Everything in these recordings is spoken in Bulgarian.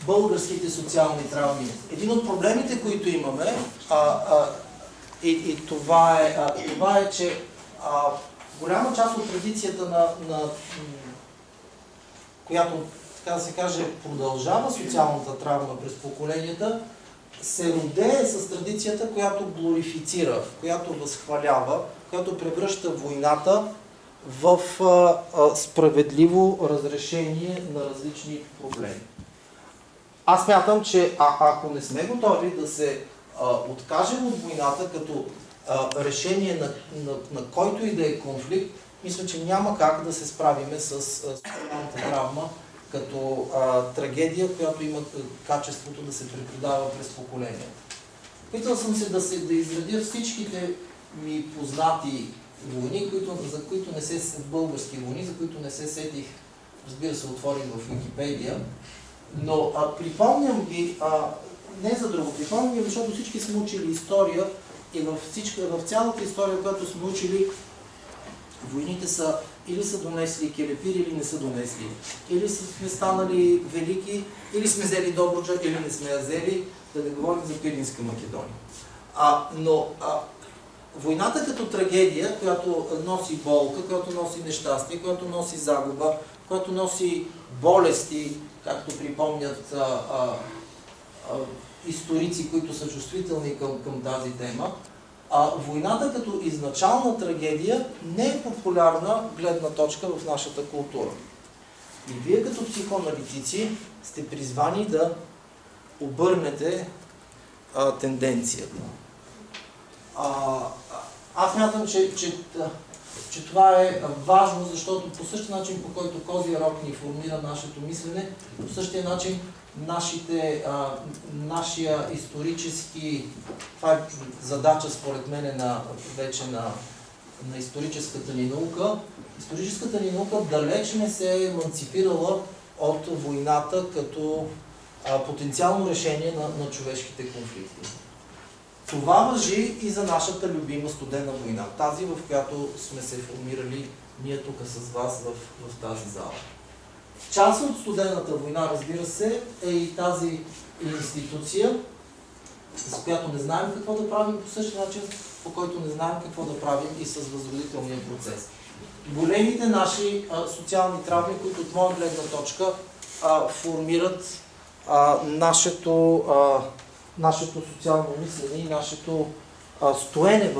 българските социални травми. Един от проблемите, които имаме, това е, че голяма част от традицията, която, така да се каже, продължава социалната травма през поколенията, се родее с традицията, която глорифицира, която възхвалява, която превръща войната в справедливо разрешение на различни проблеми. Аз смятам, че ако не сме готови да се откажем от войната като решение на който и да е конфликт, мисля, че няма как да се справиме с социалната травма като трагедия, която има качеството да се преподава през поколенията. Питал съм се да изредя всичките ми познати войни, за които не се български войни, за които не се сетих, разбира се, отворих в Википедия, но припомням ги, не за друго, припомням ги, защото всички сме учили история и в цялата история, която сме учили, войните са или са донесли келепир, или не са донесли. Или сме станали велики, или сме взели Добруджа, или не сме я взели, да не говорим за Пиринска Македония. Но войната като трагедия, която носи болка, която носи нещастие, която носи загуба, която носи болести, както припомнят историци, които са чувствителни към тази тема, войната като изначална трагедия не е популярна гледна точка в нашата култура. И вие като психоаналитици сте призвани да обърнете тенденцията. Аз смятам, че това е важно, защото по същия начин, по който Козия рог ни формира нашето мислене, по същия начин нашия исторически, това е задача според мен вече на историческата ни наука. Историческата ни наука далеч не се е еманципирала от войната като потенциално решение на човешките конфликти. Това важи и за нашата любима студена война, тази, в която сме се формирали ние тук с вас в тази зала. Част от студената война, разбира се, е и тази институция, с която не знаем какво да правим, по същия начин, по който не знаем какво да правим и с възродителния процес. Големите наши социални травми, които от моя гледна точка формират нашето социално мислене и нашето стоене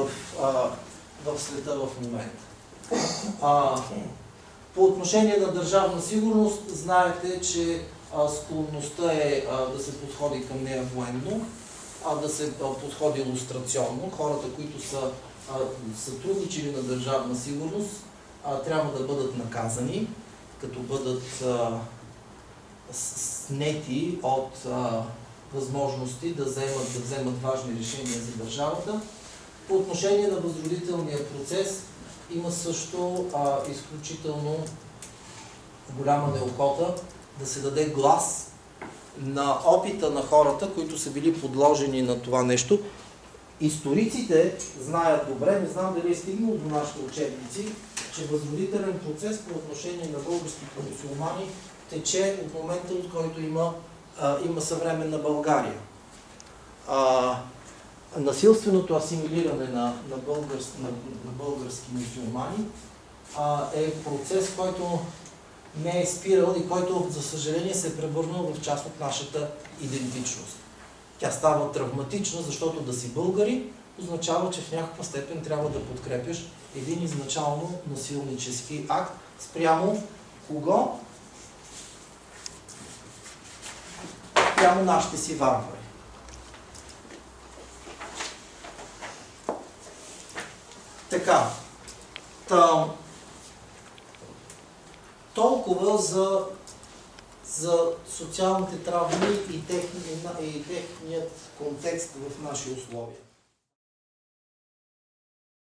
в света в момента. По отношение на държавна сигурност, знаете, че склонността е да се подходи към нея военно, да се подходи илюстрационно. Хората, които са сътрудничили на държавна сигурност, трябва да бъдат наказани, като бъдат снети от възможности да вземат важни решения за държавата. По отношение на възродителния процес има също изключително голяма неохота да се даде глас на опита на хората, които са били подложени на това нещо. Историците знаят добре, не знам дали е стигнало до нашите учебници, че възродителен процес по отношение на българските мюсюлмани тече от момента, от който има съвременна България. Насилственото асимилиране на български мюсюлмани е процес, който не е спирал и който, за съжаление, се е превърнал в част от нашата идентичност. Тя става травматична, защото да си българи означава, че в някаква степен трябва да подкрепяш един изначално насилнически акт спрямо кого? Спрямо нашите си варвари. Така, толкова за социалните травми и техният контекст в наши условия.